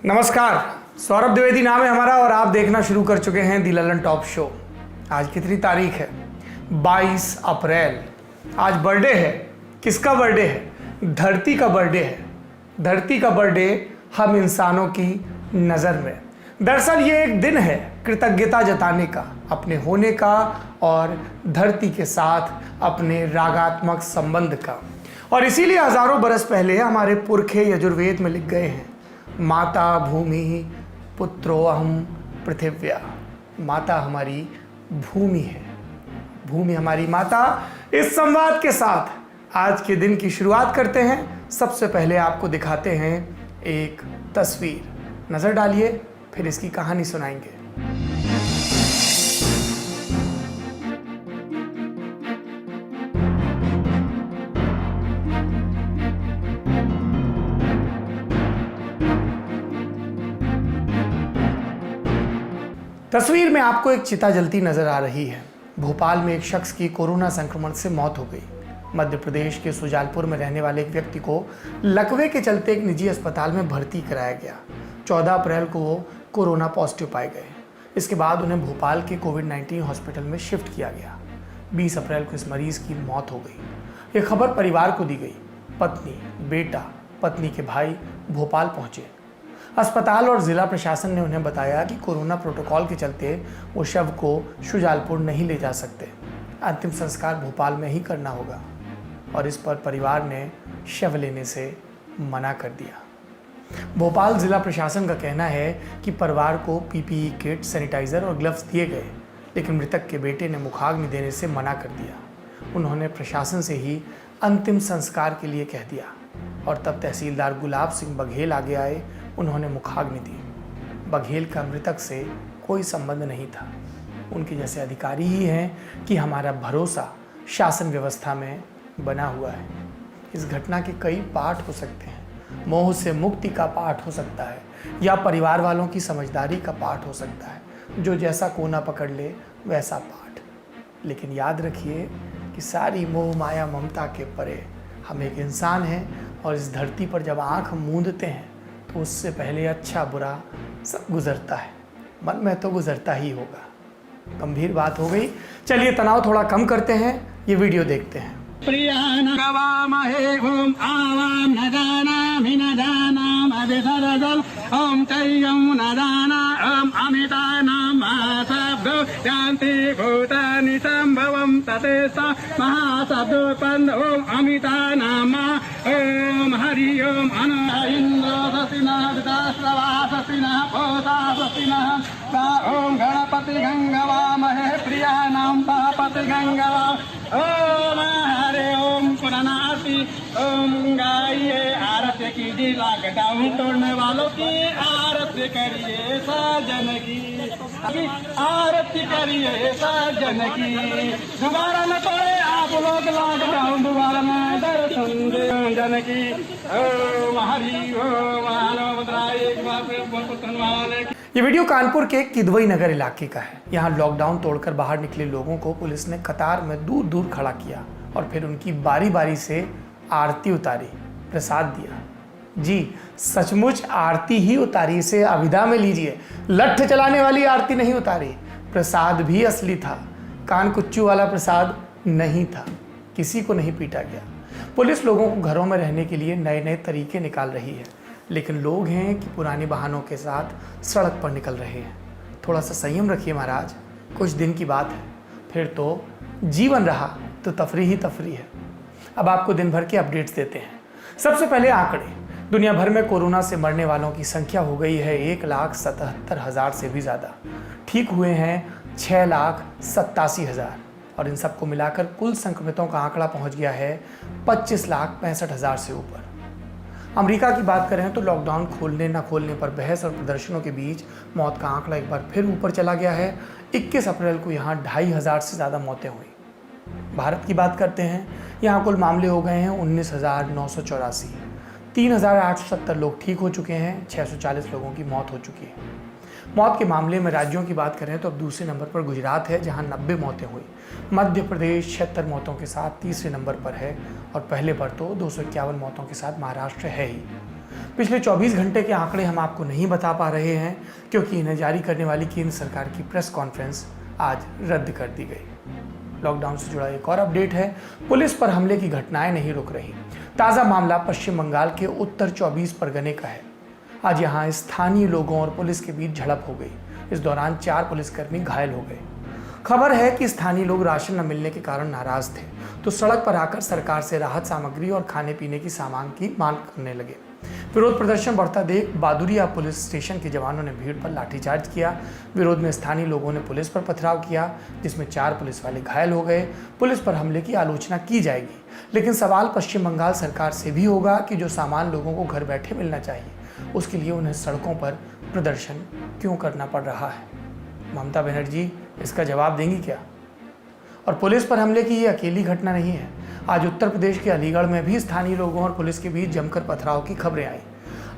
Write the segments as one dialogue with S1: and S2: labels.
S1: नमस्कार, सौरभ द्विवेदी नाम है हमारा और आप देखना शुरू कर चुके हैं दी ललन टॉप शो। आज कितनी तारीख है? 22 अप्रैल। आज बर्थडे है। किसका बर्थडे है? धरती का बर्थडे है। धरती का बर्थडे हम इंसानों की नज़र में। दरअसल ये एक दिन है कृतज्ञता जताने का, अपने होने का और धरती के साथ अपने रागात्मक संबंध का। और इसीलिए हजारों बरस पहले हमारे पुरखे यजुर्वेद में लिख गए हैं, माता भूमि पुत्रो अहम पृथिव्या। माता हमारी भूमि है, भूमि हमारी माता। इस संवाद के साथ आज के दिन की शुरुआत करते हैं। सबसे पहले आपको दिखाते हैं एक तस्वीर। नजर डालिए, फिर इसकी कहानी सुनाएंगे। तस्वीर में आपको एक चिता जलती नजर आ रही है। भोपाल में एक शख्स की कोरोना संक्रमण से मौत हो गई। मध्य प्रदेश के सुजालपुर में रहने वाले एक व्यक्ति को लकवे के चलते एक निजी अस्पताल में भर्ती कराया गया। 14 अप्रैल को वो कोरोना पॉजिटिव पाए गए। इसके बाद उन्हें भोपाल के कोविड-19 हॉस्पिटल में शिफ्ट किया गया। 20 अप्रैल को इस मरीज की मौत हो गई। ये खबर परिवार को दी गई। पत्नी, बेटा, पत्नी के भाई भोपाल पहुंचे। अस्पताल और जिला प्रशासन ने उन्हें बताया कि कोरोना प्रोटोकॉल के चलते वो शव को शुजालपुर नहीं ले जा सकते, अंतिम संस्कार भोपाल में ही करना होगा। और इस पर परिवार ने शव लेने से मना कर दिया। भोपाल जिला प्रशासन का कहना है कि परिवार को पीपीई किट, सैनिटाइजर और ग्लव्स दिए गए, लेकिन मृतक के बेटे ने मुखाग्नि देने से मना कर दिया। उन्होंने प्रशासन से ही अंतिम संस्कार के लिए कह दिया और तब तहसीलदार गुलाब सिंह बघेल आगे आए। उन्होंने मुखाग्नि दी। बघेल का मृतक से कोई संबंध नहीं था। उनके जैसे अधिकारी ही हैं कि हमारा भरोसा शासन व्यवस्था में बना हुआ है। इस घटना के कई पाठ हो सकते हैं। मोह से मुक्ति का पाठ हो सकता है या परिवार वालों की समझदारी का पाठ हो सकता है। जो जैसा कोना पकड़ ले वैसा पाठ। लेकिन याद रखिए कि सारी मोह माया ममता के परे हम एक इंसान हैं और इस धरती पर जब आँख मूंदते हैं तो उससे पहले अच्छा बुरा सब गुजरता है। मन में तो गुजरता ही होगा। गंभीर बात हो गई, चलिए तनाव थोड़ा कम करते हैं, ये वीडियो देखते हैं।
S2: ओम तैयं नदाना ओम अमितानाम महाशब्दो शांति भूतानि संभवं तदेसा महाशब्दोत्पन्न ओम अमितानाम ओम हरि ओम अनु इंद्र ससिनः विदाश्रवा ससिनः पोता ससिनः ओम गणपति गंगवामहे प्रियाणाम पापति गंगवा ओम हरे ओम पुरनासी ओम गाइए आरती कीजिए, लॉकडाउन तोड़ने वालों की आरती करिए साजन की, आरती करिए साजन की। दोबारा न तोड़े आप लोग लॉकडाउन, दोबारा न दर्शन दे जन की। ओम हरि ओम
S1: ये वीडियो कानपुर के किदवई नगर इलाके का है। यहाँ लॉकडाउन तोड़कर बाहर निकले लोगों को पुलिस ने कतार में दूर दूर खड़ा किया और फिर उनकी बारी बारी से आरती उतारी, प्रसाद दिया। जी सचमुच आरती ही उतारी, इसे अविदा में लीजिए। लठ चलाने वाली आरती नहीं उतारी। प्रसाद भी असली था, कान कुच्चू वाला प्रसाद नहीं था। किसी को नहीं पीटा गया। पुलिस लोगों को घरों में रहने के लिए नए नए तरीके निकाल रही है, लेकिन लोग हैं कि पुराने बहानों के साथ सड़क पर निकल रहे हैं। थोड़ा सा संयम रखिए महाराज, कुछ दिन की बात है, फिर तो जीवन रहा तो तफरी ही तफरी है। अब आपको दिन भर के अपडेट्स देते हैं। सबसे पहले आंकड़े। दुनिया भर में कोरोना से मरने वालों की संख्या हो गई है 1,77,000 से भी ज़्यादा। ठीक हुए हैं 6,87,000 और इन सबको मिलाकर कुल संक्रमितों का आंकड़ा पहुंच गया है 25,65,000 से ऊपर। अमेरिका की बात करें तो लॉकडाउन खोलने न खोलने पर बहस और प्रदर्शनों के बीच मौत का आंकड़ा एक बार फिर ऊपर चला गया है। 21 अप्रैल को यहाँ 2,500 से ज़्यादा मौतें हुई। भारत की बात करते हैं, यहाँ कुल मामले हो गए हैं 19,984। 3,870 लोग ठीक हो चुके हैं। 640 लोगों की मौत हो चुकी है। मौत के मामले में राज्यों की बात करें तो अब दूसरे नंबर पर गुजरात है, जहां 90 मौतें हुई। मध्य प्रदेश 76 मौतों के साथ तीसरे नंबर पर है और पहले पर तो 251 मौतों के साथ महाराष्ट्र है ही। पिछले 24 घंटे के आंकड़े हम आपको नहीं बता पा रहे हैं क्योंकि इन्हें जारी करने वाली केंद्र सरकार की प्रेस कॉन्फ्रेंस आज रद्द कर दी गई। लॉकडाउन से जुड़ा एक और अपडेट है, पुलिस पर हमले की घटनाएं नहीं रुक रही। ताज़ा मामला पश्चिम बंगाल के उत्तर 24 परगने का है। आज यहाँ स्थानीय लोगों और पुलिस के बीच झड़प हो गई। इस दौरान 4 पुलिसकर्मी घायल हो गए। खबर है कि स्थानीय लोग राशन न मिलने के कारण नाराज थे, तो सड़क पर आकर सरकार से राहत सामग्री और खाने पीने की सामान की मांग करने लगे। विरोध प्रदर्शन बढ़ता देख बादुरिया पुलिस स्टेशन के जवानों ने भीड़ पर लाठीचार्ज किया। विरोध में स्थानीय लोगों ने पुलिस पर पथराव किया, जिसमें 4 पुलिस वाले घायल हो गए। पुलिस पर हमले की आलोचना की जाएगी, लेकिन सवाल पश्चिम बंगाल सरकार से भी होगा कि जो सामान लोगों को घर बैठे मिलना चाहिए, उसके लिए उन्हें सड़कों पर प्रदर्शन क्यों करना पड़ रहा है। ममता बनर्जी इसका जवाब देंगी क्या? और पुलिस पर हमले की ये अकेली घटना नहीं है। आज उत्तर प्रदेश के अलीगढ़ में भी स्थानीय लोगों और पुलिस के बीच जमकर पथराव की खबरें आई।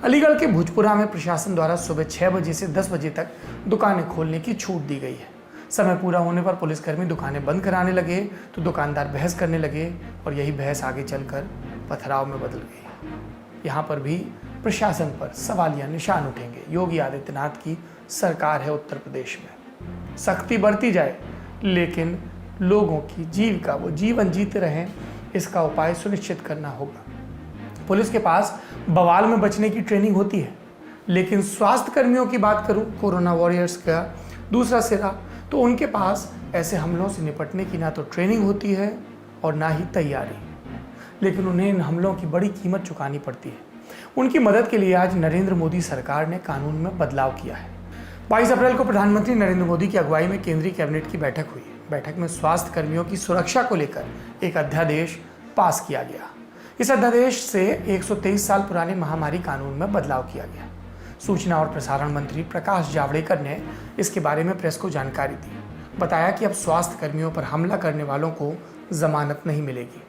S1: अलीगढ़ के भुजपुरा में प्रशासन द्वारा सुबह 6 बजे से 10 बजे तक दुकानें खोलने की छूट दी गई है। समय पूरा होने पर पुलिसकर्मी दुकानें बंद कराने लगे तो दुकानदार बहस करने लगे और यही बहस आगे चलकर पथराव में बदल गई। यहाँ पर भी प्रशासन पर सवालिया निशान उठेंगे। योगी आदित्यनाथ की सरकार है उत्तर प्रदेश में, सख्ती बरती जाए लेकिन लोगों की जीविका वो जीवन जीते रहें, इसका उपाय सुनिश्चित करना होगा। पुलिस के पास बवाल में बचने की ट्रेनिंग होती है, लेकिन स्वास्थ्य कर्मियों की बात करूं, कोरोना वॉरियर्स का दूसरा सिरा, तो उनके पास ऐसे हमलों से निपटने की ना तो ट्रेनिंग होती है और ना ही तैयारी, लेकिन उन्हें इन हमलों की बड़ी कीमत चुकानी पड़ती है। उनकी मदद के लिए आज नरेंद्र मोदी सरकार ने कानून में बदलाव किया है। 22 अप्रैल को प्रधानमंत्री नरेंद्र मोदी की अगुवाई में केंद्रीय कैबिनेट की बैठक हुई। बैठक में स्वास्थ्य कर्मियों की सुरक्षा को लेकर एक अध्यादेश पास किया गया। इस अध्यादेश से 123 साल पुराने महामारी कानून में बदलाव किया गया। सूचना और प्रसारण मंत्री प्रकाश जावड़ेकर ने इसके बारे में प्रेस को जानकारी दी। बताया कि अब स्वास्थ्य कर्मियों पर हमला करने वालों को जमानत नहीं मिलेगी।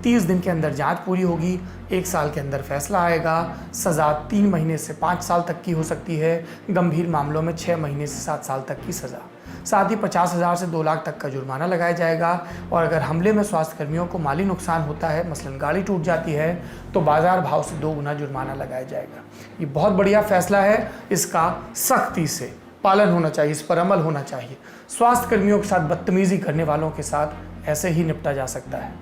S1: 30 दिन के अंदर जांच पूरी होगी, 1 साल के अंदर फैसला आएगा। सज़ा 3 महीने से 5 साल तक की हो सकती है, गंभीर मामलों में 6 महीने से 7 साल तक की सज़ा। साथ ही 50,000 से 2 लाख तक का जुर्माना लगाया जाएगा। और अगर हमले में स्वास्थ्य कर्मियों को माली नुकसान होता है, मसलन गाड़ी टूट जाती है, तो बाजार भाव से 2 गुना जुर्माना लगाया जाएगा। ये बहुत बढ़िया फैसला है, इसका सख्ती से पालन होना चाहिए, इस पर अमल होना चाहिए। स्वास्थ्य कर्मियों के साथ बदतमीजी करने वालों के साथ ऐसे ही निपटा जा सकता है।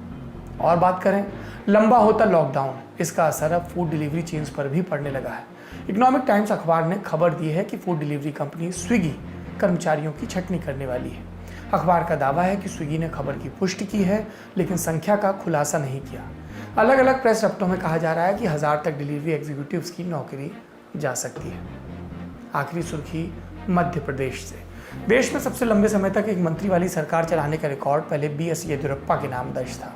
S1: और बात करें, लंबा होता लॉकडाउन, इसका असर अब फूड डिलीवरी चेन्स पर भी पड़ने लगा है। इकोनॉमिक टाइम्स अखबार ने खबर दी है कि फूड डिलीवरी कंपनी स्विगी कर्मचारियों की छटनी करने वाली है। अखबार का दावा है कि स्विगी ने खबर की पुष्टि की है, लेकिन संख्या का खुलासा नहीं किया। अलग अलग प्रेस रफ्तों में कहा जा रहा है कि 1000 तक डिलीवरी एग्जीक्यूटिव्स की नौकरी जा सकती है। आखिरी सुर्खी मध्य प्रदेश से। देश में सबसे लंबे समय तक एक मंत्री वाली सरकार चलाने का रिकॉर्ड पहले BS येदियुरप्पा के नाम दर्ज था,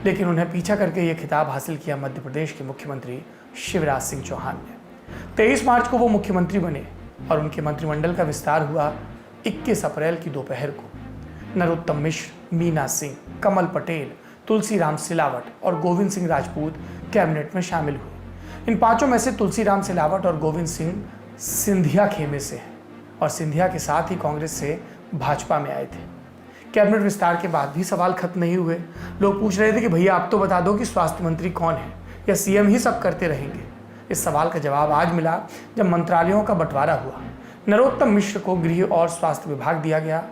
S1: लेकिन उन्हें पीछा करके ये खिताब हासिल किया मध्य प्रदेश के मुख्यमंत्री शिवराज सिंह चौहान ने। 23 मार्च को वो मुख्यमंत्री बने और उनके मंत्रिमंडल का विस्तार हुआ 21 अप्रैल की दोपहर को। नरोत्तम मिश्र, मीना सिंह, कमल पटेल, तुलसीराम सिलावट और गोविंद सिंह राजपूत कैबिनेट में शामिल हुए। इन 5 में से तुलसीराम सिलावट और गोविंद सिंह सिंधिया खेमे से हैं और सिंधिया के साथ ही कांग्रेस से भाजपा में आए थे। कैबिनेट विस्तार के बाद भी सवाल खत्म नहीं हुए। लोग पूछ रहे थे कि भैया आप तो बता दो कि स्वास्थ्य मंत्री कौन है, या CM ही सब करते रहेंगे। इस सवाल का जवाब आज मिला जब मंत्रालयों का बंटवारा हुआ। नरोत्तम मिश्र को गृह और स्वास्थ्य विभाग दिया गया।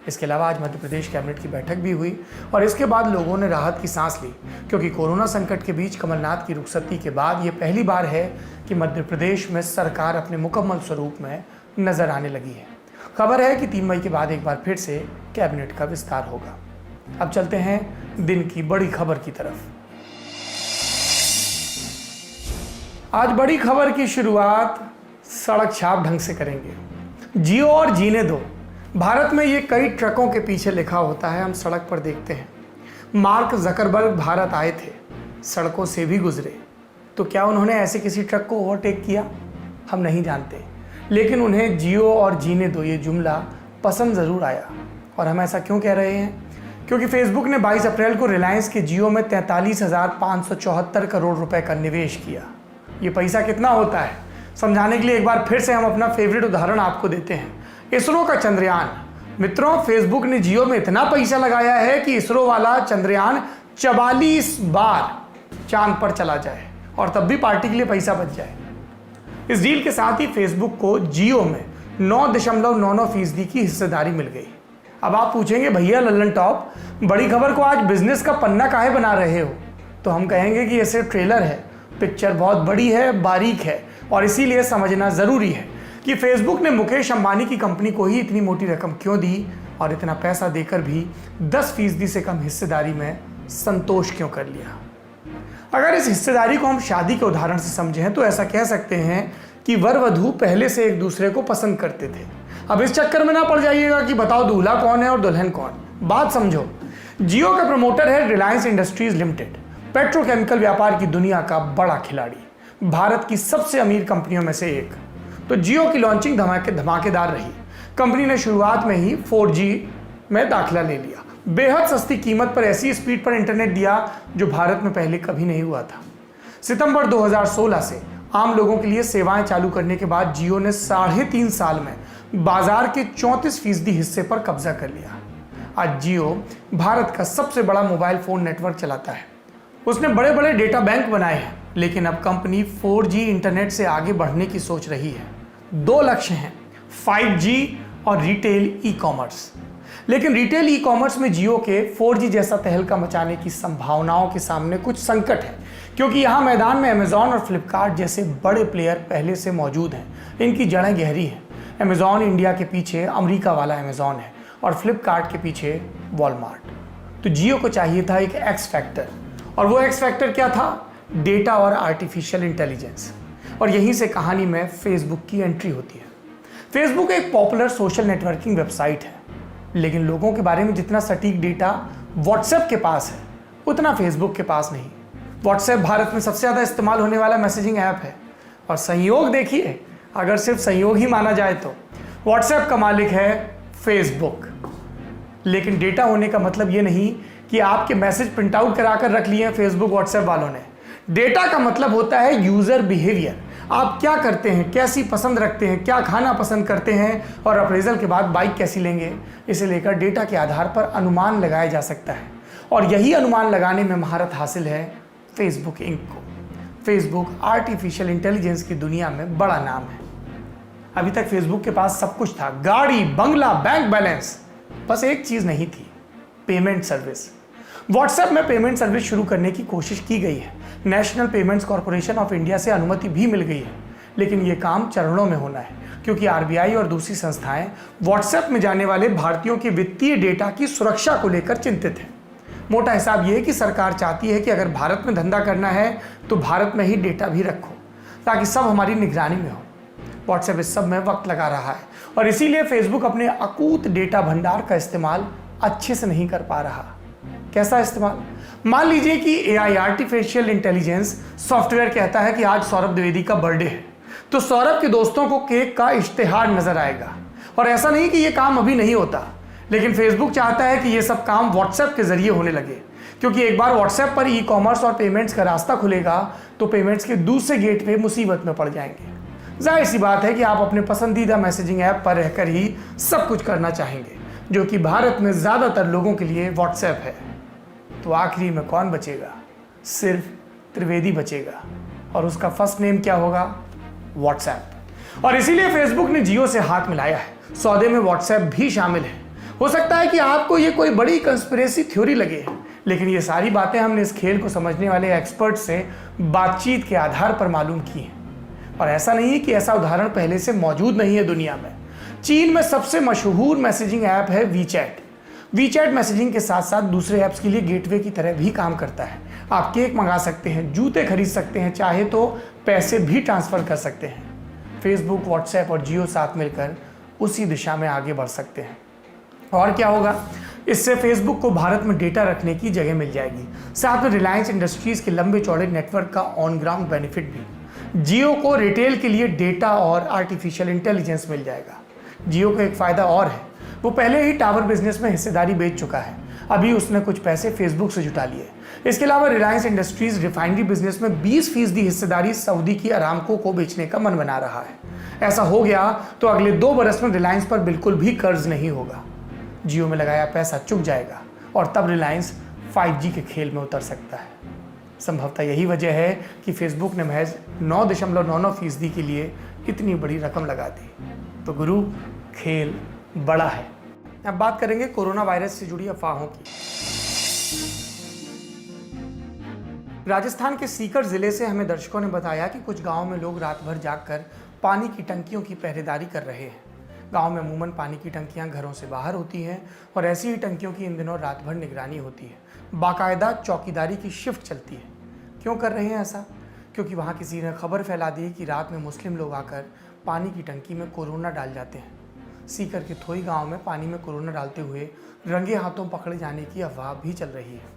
S1: इसके अलावा आज मध्य प्रदेश कैबिनेट की बैठक भी हुई और इसके बाद लोगों ने राहत की सांस ली, क्योंकि कोरोना संकट के बीच कमलनाथ की रुखसती के बाद ये पहली बार है कि मध्य प्रदेश में सरकार अपने मुकम्मल स्वरूप में नजर आने लगी है। खबर है कि 3 मई के बाद एक बार फिर से कैबिनेट का विस्तार होगा। अब चलते हैं दिन की बड़ी खबर की तरफ। आज बड़ी खबर की शुरुआत सड़क छाप ढंग से करेंगे। जियो और जीने दो। भारत में ये कई ट्रकों के पीछे लिखा होता है, हम सड़क पर देखते हैं। मार्क जकरबर्ग भारत आए थे, सड़कों से भी गुजरे, तो क्या उन्होंने ऐसे किसी ट्रक को ओवरटेक किया? हम नहीं जानते, लेकिन उन्हें जियो और जीने दो ये जुमला पसंद ज़रूर आया। और हम ऐसा क्यों कह रहे हैं? क्योंकि फेसबुक ने 22 अप्रैल को रिलायंस के जियो में 43,574 करोड़ रुपए का निवेश किया। ये पैसा कितना होता है, समझाने के लिए एक बार फिर से हम अपना फेवरेट उदाहरण आपको देते हैं। इसरो का चंद्रयान। मित्रों, फेसबुक ने जियो में इतना पैसा लगाया है कि इसरो वाला चंद्रयान 44 बार चांद पर चला जाए और तब भी पार्टी के लिए पैसा बच जाए। इस डील के साथ ही फेसबुक को जियो में 9.99% की हिस्सेदारी मिल गई। अब आप पूछेंगे भैया लल्लन टॉप, बड़ी खबर को आज बिजनेस का पन्ना काहे बना रहे हो? तो हम कहेंगे कि ये सिर्फ ट्रेलर है, पिक्चर बहुत बड़ी है, बारीक है और इसीलिए समझना ज़रूरी है कि फेसबुक ने मुकेश अंबानी की कंपनी को ही इतनी मोटी रकम क्यों दी और इतना पैसा देकर भी 10% से कम हिस्सेदारी में संतोष क्यों कर लिया। अगर इस हिस्सेदारी को हम शादी के उदाहरण से समझें तो ऐसा कह सकते हैं कि वर वधू पहले से एक दूसरे को पसंद करते थे। अब इस चक्कर में ना पड़ जाइएगा कि बताओ दूल्हा कौन है और दुल्हन कौन। बात समझो, जियो का प्रमोटर है रिलायंस इंडस्ट्रीज लिमिटेड, पेट्रोकेमिकल व्यापार की दुनिया का बड़ा खिलाड़ी, भारत की सबसे अमीर कंपनियों में से एक। तो जियो की लॉन्चिंग धमाकेदार रही। कंपनी ने शुरुआत में ही 4G में दाखिला ले लिया, बेहद सस्ती कीमत पर ऐसी स्पीड पर इंटरनेट दिया जो भारत में पहले कभी नहीं हुआ था। सितंबर 2016 से आम लोगों के लिए सेवाएं चालू करने के बाद जियो ने 3.5 साल में बाजार के 34% हिस्से पर कब्जा कर लिया। आज जियो भारत का सबसे बड़ा मोबाइल फोन नेटवर्क चलाता है। उसने बड़े बड़े डेटा बैंक बनाए हैं, लेकिन अब कंपनी 4G इंटरनेट से आगे बढ़ने की सोच रही है। 2 लक्ष्य हैं, 5G और रिटेल ई कॉमर्स। लेकिन रिटेल ई कॉमर्स में जियो के 4G जैसा तहलका मचाने की संभावनाओं के सामने कुछ संकट है, क्योंकि यहाँ मैदान में अमेजॉन और फ्लिपकार्ट जैसे बड़े प्लेयर पहले से मौजूद हैं। इनकी जड़ें गहरी हैं। अमेजॉन इंडिया के पीछे अमेरिका वाला अमेजॉन है और फ्लिपकार्ट के पीछे वॉलमार्ट। तो जियो को चाहिए था एक एक्स फैक्टर, और वो एक्स फैक्टर क्या था? डेटा और आर्टिफिशियल इंटेलिजेंस। और यहीं से कहानी में फेसबुक की एंट्री होती है। फेसबुक एक पॉपुलर सोशल नेटवर्किंग वेबसाइट है, लेकिन लोगों के बारे में जितना सटीक डेटा व्हाट्सएप के पास है उतना फेसबुक के पास नहीं। व्हाट्सएप भारत में सबसे ज़्यादा इस्तेमाल होने वाला मैसेजिंग ऐप है, और संयोग देखिए, अगर सिर्फ संयोग ही माना जाए तो व्हाट्सएप का मालिक है फेसबुक। लेकिन डेटा होने का मतलब ये नहीं कि आपके मैसेज प्रिंट आउट करा कर रख लिए हैं फेसबुक व्हाट्सएप वालों ने। डेटा का मतलब होता है यूज़र बिहेवियर। आप क्या करते हैं, कैसी पसंद रखते हैं, क्या खाना पसंद करते हैं और अप्रेजल के बाद बाइक कैसी लेंगे, इसे लेकर डेटा के आधार पर अनुमान लगाया जा सकता है। और यही अनुमान लगाने में महारत हासिल है फेसबुक इंक को। फेसबुक आर्टिफिशियल इंटेलिजेंस की दुनिया में बड़ा नाम है। अभी तक फेसबुक के पास सब कुछ था, गाड़ी, बंगला, बैंक बैलेंस, बस एक चीज़ नहीं थी, पेमेंट सर्विस। व्हाट्सएप में पेमेंट सर्विस शुरू करने की कोशिश की गई है। National payments corporation of India से अनुमति भी मिल गई है, लेकिन ये काम चरणों में होना है, क्योंकि आरबीआई और दूसरी संस्थाएं व्हाट्सएप में जाने वाले भारतीयों के वित्तीय डेटा की सुरक्षा को लेकर चिंतित है। मोटा हिसाब ये है कि सरकार चाहती है कि अगर भारत में धंधा करना है तो भारत में ही डेटा भी रखो, ताकि सब हमारी निगरानी में हो। व्हाट्सएप इस सब में वक्त लगा रहा है और इसीलिए फेसबुक अपने अकूत डेटा भंडार का इस्तेमाल अच्छे से नहीं कर पा रहा। कैसा इस्तेमाल? मान लीजिए कि एआई आर्टिफिशियल इंटेलिजेंस सॉफ्टवेयर कहता है कि आज सौरभ द्विवेदी का बर्थडे है, तो सौरभ के दोस्तों को केक का इश्तेहार नजर आएगा। और ऐसा नहीं कि ये काम अभी नहीं होता, लेकिन फेसबुक चाहता है कि ये सब काम व्हाट्सएप के जरिए होने लगे, क्योंकि एक बार व्हाट्सएप पर ई कॉमर्स और पेमेंट्स का रास्ता खुलेगा तो पेमेंट्स के दूसरे गेटवे मुसीबत में पड़ जाएंगे। जाहिर सी बात है कि आप अपने पसंदीदा मैसेजिंग ऐप पर रहकर ही सब कुछ करना चाहेंगे, जो कि भारत में ज़्यादातर लोगों के लिए व्हाट्सएप है। तो आखिरी में कौन बचेगा? सिर्फ त्रिवेदी बचेगा, और उसका फर्स्ट नेम क्या होगा? व्हाट्सएप। और इसीलिए फेसबुक ने जियो से हाथ मिलाया है। सौदे में व्हाट्सएप भी शामिल है। हो सकता है कि आपको ये कोई बड़ी कंस्पिरेसी थ्योरी लगे, लेकिन ये सारी बातें हमने इस खेल को समझने वाले एक्सपर्ट से बातचीत के आधार पर मालूम की हैं। और ऐसा नहीं है कि ऐसा उदाहरण पहले से मौजूद नहीं है दुनिया में। चीन में सबसे मशहूर मैसेजिंग ऐप है वीचैट। वीचैट मैसेजिंग के साथ साथ दूसरे ऐप्स के लिए गेटवे की तरह भी काम करता है। आप केक मंगा सकते हैं, जूते खरीद सकते हैं, चाहे तो पैसे भी ट्रांसफ़र कर सकते हैं। फेसबुक, व्हाट्सएप और जियो साथ मिलकर उसी दिशा में आगे बढ़ सकते हैं। और क्या होगा? इससे फेसबुक को भारत में डेटा रखने की जगह मिल जाएगी, साथ में रिलायंस इंडस्ट्रीज़ के लंबे चौड़े नेटवर्क का ऑन ग्राउंड बेनिफिट भी। जियो को रिटेल के लिए डेटा और आर्टिफिशियल इंटेलिजेंस मिल जाएगा। जियो को एक फ़ायदा और है, वो पहले ही टावर बिजनेस में हिस्सेदारी बेच चुका है। अभी उसने कुछ पैसे फेसबुक से जुटा लिए। इसके अलावा रिलायंस इंडस्ट्रीज रिफाइनरी बिजनेस में 20% हिस्सेदारी सऊदी की अरामको को बेचने का मन बना रहा है। ऐसा हो गया तो अगले 2 बरस में रिलायंस पर बिल्कुल भी कर्ज नहीं होगा। जियो में लगाया पैसा चुक जाएगा और तब रिलायंस 5G के खेल में उतर सकता है। संभवतः यही वजह है कि फेसबुक ने महज 9.99% के लिए इतनी बड़ी रकम लगा दी। तो गुरु, खेल बड़ा है। अब बात करेंगे कोरोना वायरस से जुड़ी अफवाहों की। राजस्थान के सीकर जिले से हमें दर्शकों ने बताया कि कुछ गांवों में लोग रात भर जागकर पानी की टंकियों की पहरेदारी कर रहे हैं। गांव में अमूमन पानी की टंकियां घरों से बाहर होती हैं और ऐसी ही टंकियों की इन दिनों रात भर निगरानी होती है। बाकायदा चौकीदारी की शिफ्ट चलती है। क्यों कर रहे हैं ऐसा? क्योंकि वहां किसी ने खबर फैला दी कि रात में मुस्लिम लोग आकर पानी की टंकी में कोरोना डाल जाते हैं। सीकर के थोई गांव में पानी में कोरोना डालते हुए रंगे हाथों पकड़े जाने की अफवाह भी चल रही है।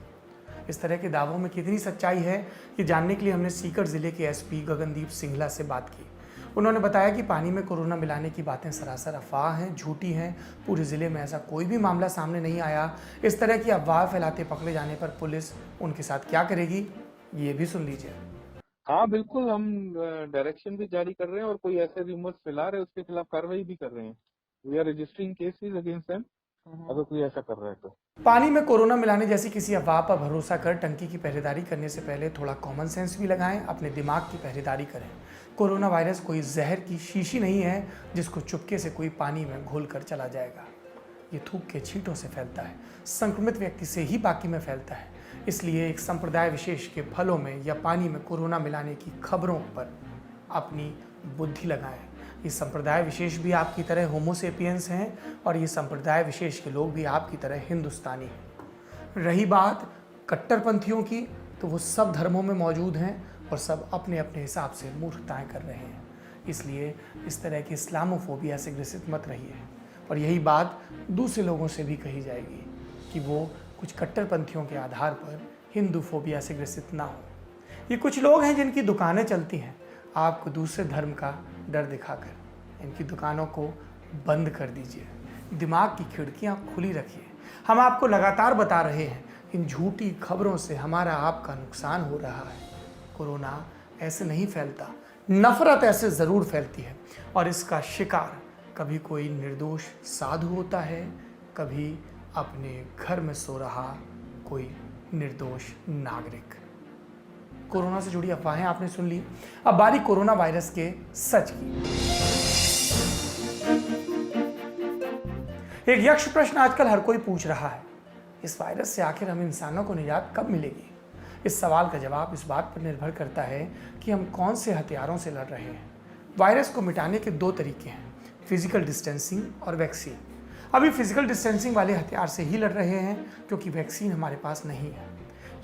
S1: इस तरह के दावों में कितनी सच्चाई है कि जानने के लिए हमने सीकर जिले के एसपी गगनदीप सिंगला से बात की। उन्होंने बताया कि पानी में कोरोना मिलाने की बातें सरासर अफवाह हैं, झूठी हैं। पूरे ज़िले में ऐसा कोई भी मामला सामने नहीं आया। इस तरह की अफवाह फैलाते पकड़े जाने पर पुलिस उनके साथ क्या करेगी, ये भी सुन लीजिए।
S3: हाँ बिल्कुल, हम डायरेक्शन भी जारी कर रहे हैं और कोई ऐसे रूमर्स फैला रहे हैं उसके खिलाफ कार्रवाई भी कर रहे हैं। We are registering cases against them अगर कोई ऐसा कर रहा है तो।
S1: पानी में कोरोना मिलाने जैसी किसी अफवाह पर भरोसा कर टंकी की पहरेदारी करने से पहले थोड़ा कॉमन सेंस भी लगाएं, अपने दिमाग की पहरेदारी करें। कोरोना वायरस कोई जहर की शीशी नहीं है जिसको चुपके से कोई पानी में घोल कर चला जाएगा। ये थूक के छींटों से फैलता है, संक्रमित व्यक्ति से ही बाकी में फैलता है। इसलिए एक संप्रदाय विशेष के फलों में या पानी में कोरोना मिलाने की खबरों पर अपनी बुद्धि लगाएं। ये संप्रदाय विशेष भी आपकी तरह होमोसेपियंस हैं और ये संप्रदाय विशेष के लोग भी आपकी तरह हिंदुस्तानी हैं। रही बात कट्टरपंथियों की, तो वो सब धर्मों में मौजूद हैं और सब अपने अपने हिसाब से मूर्खताएं कर रहे हैं। इसलिए इस तरह की इस्लामोफोबिया से ग्रसित मत रहिए। और यही बात दूसरे लोगों से भी कही जाएगी कि वो कुछ कट्टरपंथियों के आधार पर हिंदू फोबिया से ग्रसित ना हो। ये कुछ लोग हैं जिनकी दुकानें चलती हैं आपको दूसरे धर्म का डर दिखाकर। इनकी दुकानों को बंद कर दीजिए, दिमाग की खिड़कियां खुली रखिए। हम आपको लगातार बता रहे हैं, इन झूठी खबरों से हमारा आपका नुकसान हो रहा है। कोरोना ऐसे नहीं फैलता, नफरत ऐसे ज़रूर फैलती है और इसका शिकार कभी कोई निर्दोष साधु होता है, कभी अपने घर में सो रहा कोई निर्दोष नागरिक। कोरोना से जुड़ी अफवाहें आपने सुन ली। अब बारी कोरोना वायरस के सच की। एक यक्ष प्रश्न आजकल हर कोई पूछ रहा है, इस वायरस से आखिर हम इंसानों को निजात कब मिलेगी? इस सवाल का जवाब इस बात पर निर्भर करता है कि हम कौन से हथियारों से लड़ रहे हैं। वायरस को मिटाने के दो तरीके हैं, फिजिकल डिस्टेंसिंग और वैक्सीन। अभी फिजिकल डिस्टेंसिंग वाले हथियार से ही लड़ रहे हैं क्योंकि वैक्सीन हमारे पास नहीं है।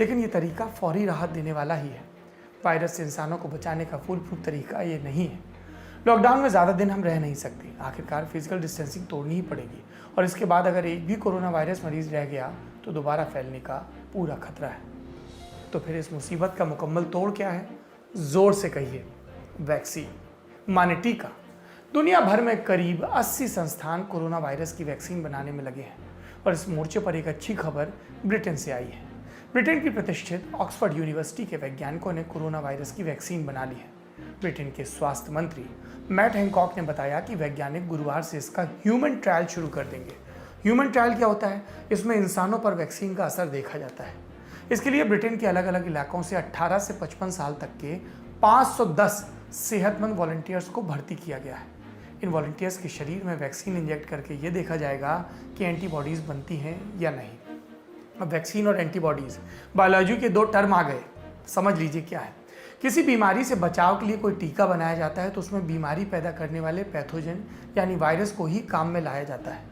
S1: लेकिन ये तरीका फौरी राहत देने वाला ही है। वायरस से इंसानों को बचाने का फूल प्रूफ तरीका ये नहीं है। लॉकडाउन में ज़्यादा दिन हम रह नहीं सकते, आखिरकार फिजिकल डिस्टेंसिंग तोड़नी ही पड़ेगी। और इसके बाद अगर एक भी कोरोना वायरस मरीज रह गया तो दोबारा फैलने का पूरा खतरा है। तो फिर इस मुसीबत का मुकम्मल तोड़ क्या है? ज़ोर से कहिए, वैक्सीन माने टीका। दुनिया भर में करीब 80 संस्थान कोरोना वायरस की वैक्सीन बनाने में लगे हैं और इस मोर्चे पर एक अच्छी खबर ब्रिटेन से आई है। ब्रिटेन की प्रतिष्ठित ऑक्सफोर्ड यूनिवर्सिटी के वैज्ञानिकों ने कोरोना वायरस की वैक्सीन बना ली है। ब्रिटेन के स्वास्थ्य मंत्री मैट हैनकॉक ने बताया कि वैज्ञानिक गुरुवार से इसका ह्यूमन ट्रायल शुरू कर देंगे। ह्यूमन ट्रायल क्या होता है? इसमें इंसानों पर वैक्सीन का असर देखा जाता है। इसके लिए ब्रिटेन के अलग अलग इलाकों से 18 से 55 साल तक के 510 सेहतमंद वॉलंटियर्स को भर्ती किया गया है। इन वॉलंटियर्स के शरीर में वैक्सीन इंजेक्ट करके ये देखा जाएगा कि एंटीबॉडीज़ बनती हैं या नहीं। अब वैक्सीन और एंटीबॉडीज़ बायोलॉजी के दो टर्म आ गए, समझ लीजिए क्या है। किसी बीमारी से बचाव के लिए कोई टीका बनाया जाता है तो उसमें बीमारी पैदा करने वाले पैथोजन यानी वायरस को ही काम में लाया जाता है।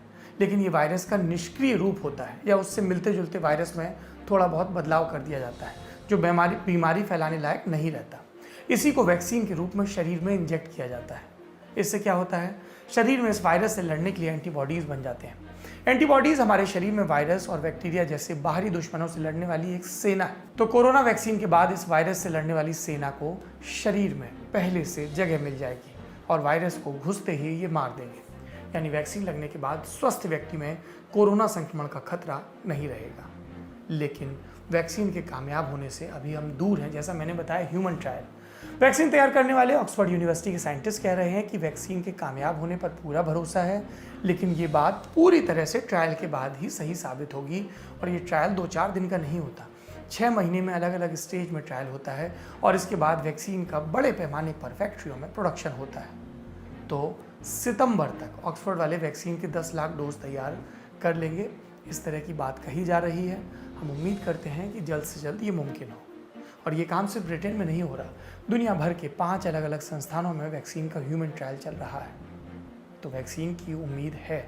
S1: लेकिन ये वायरस का निष्क्रिय रूप होता है या उससे मिलते जुलते वायरस में थोड़ा बहुत बदलाव कर दिया जाता है जो बीमारी फैलाने लायक नहीं रहता। इसी को वैक्सीन के रूप में शरीर में इंजेक्ट किया जाता है। इससे क्या होता है? शरीर में इस वायरस से लड़ने के लिए एंटीबॉडीज़ बन जाते हैं। एंटीबॉडीज़ हमारे शरीर में वायरस और बैक्टीरिया जैसे बाहरी दुश्मनों से लड़ने वाली एक सेना है। तो कोरोना वैक्सीन के बाद इस वायरस से लड़ने वाली सेना को शरीर में पहले से जगह मिल जाएगी और वायरस को घुसते ही ये मार देंगे। यानी वैक्सीन लगने के बाद स्वस्थ व्यक्ति में कोरोना संक्रमण का खतरा नहीं रहेगा। लेकिन वैक्सीन के कामयाब होने से अभी हम दूर हैं। जैसा मैंने बताया, ह्यूमन ट्रायल। वैक्सीन तैयार करने वाले ऑक्सफोर्ड यूनिवर्सिटी के साइंटिस्ट कह रहे हैं कि वैक्सीन के कामयाब होने पर पूरा भरोसा है, लेकिन ये बात पूरी तरह से ट्रायल के बाद ही सही साबित होगी। और ये ट्रायल 2-4 दिन का नहीं होता। 6 महीने में अलग अलग स्टेज में ट्रायल होता है और इसके बाद वैक्सीन का बड़े पैमाने पर फैक्ट्रियों में प्रोडक्शन होता है। तो सितंबर तक ऑक्सफोर्ड वाले वैक्सीन के 10 लाख डोज तैयार कर लेंगे, इस तरह की बात कही जा रही है। हम उम्मीद करते हैं कि जल्द से जल्द ये मुमकिन हो। और ये काम सिर्फ ब्रिटेन में नहीं हो रहा, दुनिया भर के 5 अलग अलग संस्थानों में वैक्सीन का ह्यूमन ट्रायल चल रहा है। तो वैक्सीन की उम्मीद है,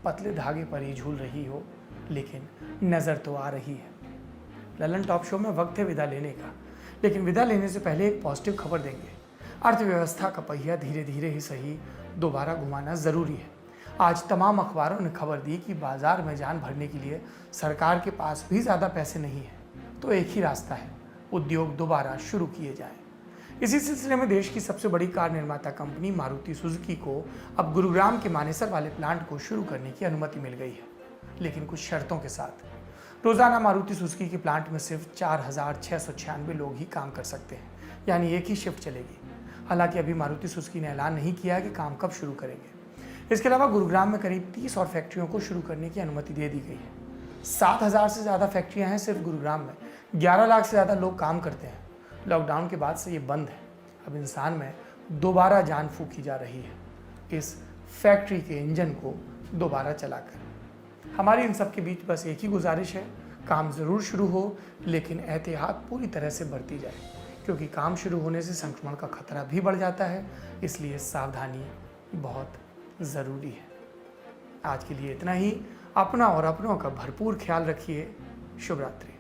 S1: पतले धागे पर ही झूल रही हो, लेकिन नज़र तो आ रही है। ललन टॉप शो में वक्त है विदा लेने का, लेकिन विदा लेने से पहले एक पॉजिटिव खबर देंगे। अर्थव्यवस्था का पहिया धीरे धीरे ही सही दोबारा घुमाना ज़रूरी है। आज तमाम अखबारों ने खबर दी कि बाजार में जान भरने के लिए सरकार के पास भी ज़्यादा पैसे नहीं है, तो एक ही रास्ता है, उद्योग दोबारा शुरू किए जाएं। इसी सिलसिले में देश की सबसे बड़ी कार निर्माता कंपनी मारुति सुजुकी को अब गुरुग्राम के मानेसर वाले प्लांट को शुरू करने की अनुमति मिल गई है, लेकिन कुछ शर्तों के साथ। रोजाना मारुति सुजुकी के प्लांट में सिर्फ 4,696 लोग ही काम कर सकते हैं, यानी एक ही शिफ्ट चलेगी। हालांकि अभी मारुति सुजुकी ने ऐलान नहीं किया कि काम कब शुरू करेंगे। इसके अलावा गुरुग्राम में करीब 30 और फैक्ट्रियों को शुरू करने की अनुमति दे दी गई है। 7,000 से ज़्यादा फैक्ट्रियां हैं सिर्फ गुरुग्राम में, 11 लाख से ज़्यादा लोग काम करते हैं। लॉकडाउन के बाद से ये बंद है। अब इंसान में दोबारा जान फूंकी जा रही है, इस फैक्ट्री के इंजन को दोबारा चलाकर। हमारी इन सब के बीच बस एक ही गुजारिश है, काम ज़रूर शुरू हो, लेकिन एहतियात पूरी तरह से बरती जाए, क्योंकि काम शुरू होने से संक्रमण का खतरा भी बढ़ जाता है। इसलिए सावधानी बहुत ज़रूरी है। आज के लिए इतना ही। अपना और अपनों का भरपूर ख्याल रखिए। शुभ रात्रि।